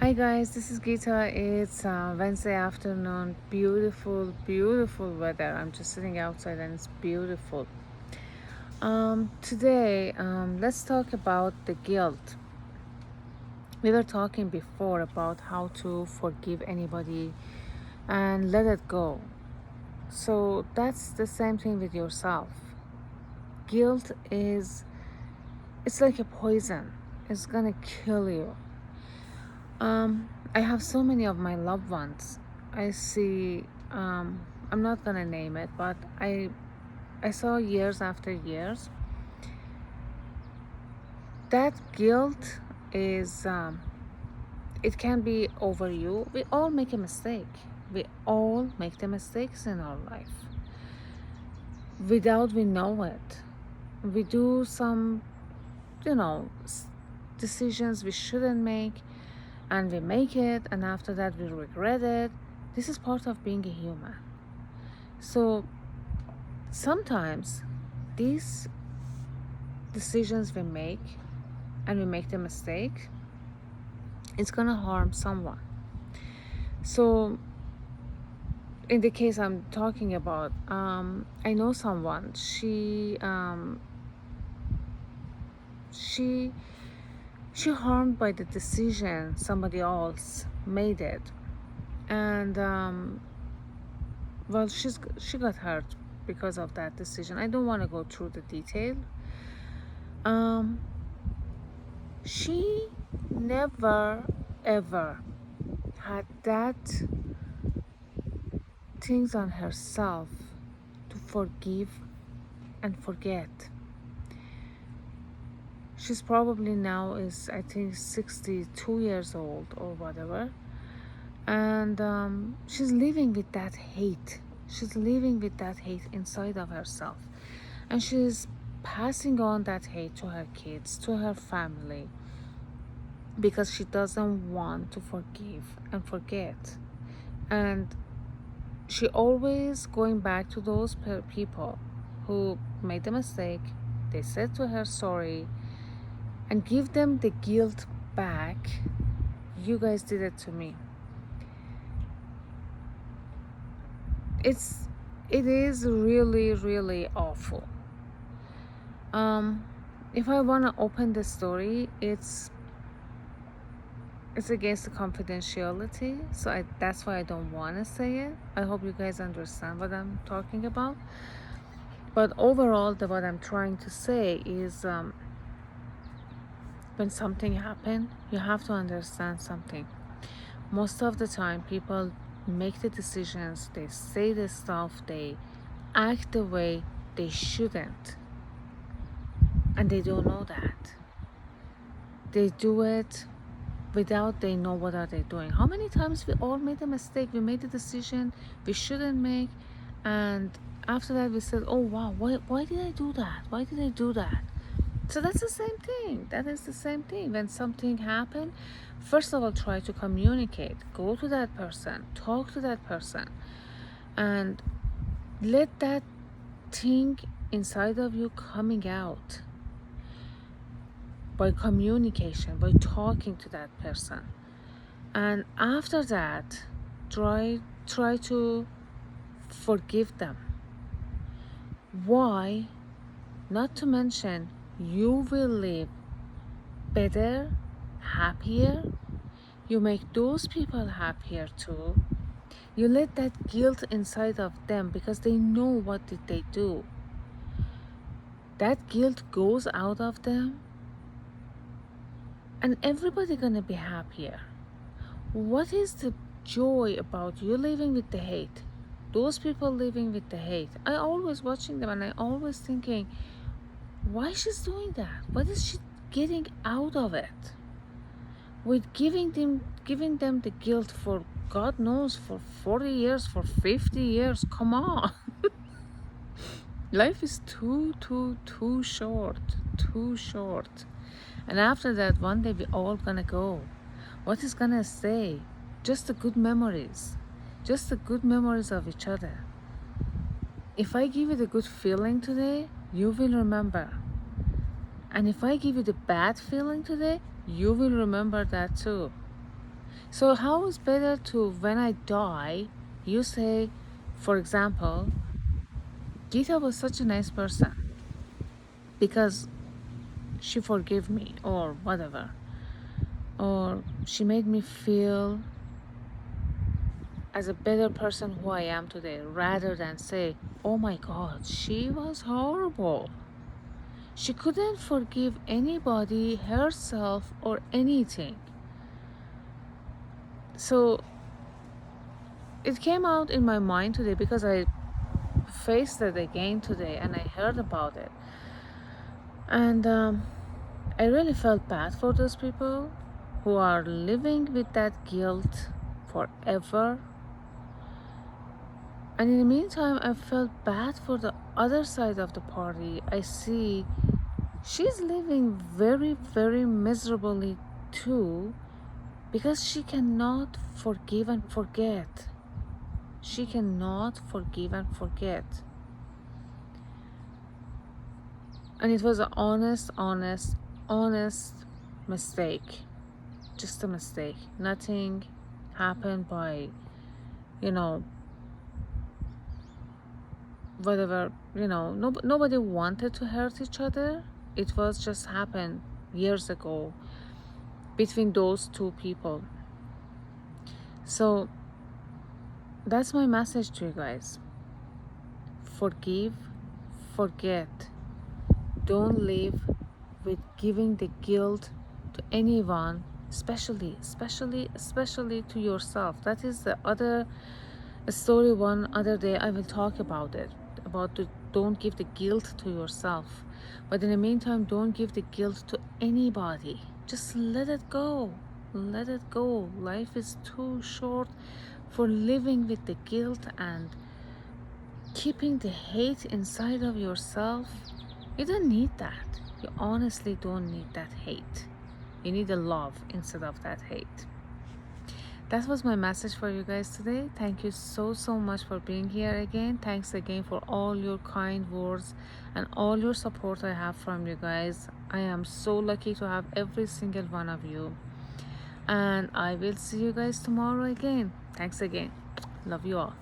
Hi guys, this is Geeta. It's Wednesday afternoon. Beautiful, beautiful weather. I'm just sitting outside and it's beautiful. Today, let's talk about the guilt. We were talking before about how to forgive anybody and let it go. So that's the same thing with yourself. Guilt it's like a poison. It's gonna kill you. I have so many of my loved ones. I see. I'm not gonna name it, but I saw years after years. That guilt is. It can be over you. We all make a mistake. We all make the mistakes in our life. Without we know it, we do some, you know, decisions we shouldn't make, and we make it, and after that we regret it. This is part of being a human. So sometimes these decisions we make and we make the mistake, it's gonna harm someone. So in the case I'm talking about, I know someone. She she harmed by the decision somebody else made it, and well, she got hurt because of that decision. I don't want to go through the detail. Um, she never ever had that things on herself to forgive and forget. She's probably now is I think 62 years old or whatever, and she's living with that hate. She's living with that hate inside of herself, and she's passing on that hate to her kids, to her family, because she doesn't want to forgive and forget. And she always going back to those people who made the mistake. They said to her sorry and give them the guilt back. You guys did it to me. It is really, really awful. If I want to open the story, it's against the confidentiality, so that's why I don't want to say it. I hope you guys understand what I'm talking about. But overall, what I'm trying to say is, when something happens, you have to understand something. Most of the time, people make the decisions, they say the stuff, they act the way they shouldn't, and they don't know that. They do it without they know what are they doing. How many times we all made a mistake, we made a decision we shouldn't make, and after that we said, oh wow, why did I do that, why did I do that? So that's the same thing. That is the same thing. When something happened, first of all, try to communicate. Go to that person, talk to that person, and let that thing inside of you coming out by communication, by talking to that person. And after that, try to forgive them. Why? Not to mention, you will live better, happier. You make those people happier too. You let that guilt inside of them because they know what did they do. That guilt goes out of them, and everybody gonna be happier. What is the joy about you living with the hate? Those people living with the hate. I always watching them and I always thinking, why she's doing that? What is she getting out of it? With giving them the guilt for God knows for 40 years, for 50 years. Come on. Life is too short. Too short. And after that, one day we all gonna go. What is gonna stay? Just the good memories. Just the good memories of each other. If I give you the good feeling today, you will remember. And if I give you the bad feeling today, you will remember that too. So how is better to, when I die, you say, for example, Geeta was such a nice person because she forgave me or whatever, or she made me feel as a better person who I am today, rather than say, oh my God, she was horrible. She couldn't forgive anybody, herself, or anything. So it came out in my mind today because I faced it again today and I heard about it. And I really felt bad for those people who are living with that guilt forever. And in the meantime, I felt bad for the other side of the party. I see she's living very, very miserably too because she cannot forgive and forget. She cannot forgive and forget. And it was an honest mistake. Just a mistake. Nothing happened by, you know, whatever, nobody wanted to hurt each other. It was just happened years ago between those two people. So that's my message to you guys. Forgive, forget. Don't live with giving the guilt to anyone, especially to yourself. That is the other story. One other day I will talk about it, about don't give the guilt to yourself. But in the meantime, don't give the guilt to anybody. Just let it go. Let it go. Life is too short for living with the guilt and keeping the hate inside of yourself. You don't need that. You honestly don't need that hate. You need the love instead of that hate. That was my message for you guys today. Thank you so much for being here again. Thanks again for all your kind words and all your support I have from you guys. I am so lucky to have every single one of you. And I will see you guys tomorrow again. Thanks again. Love you all.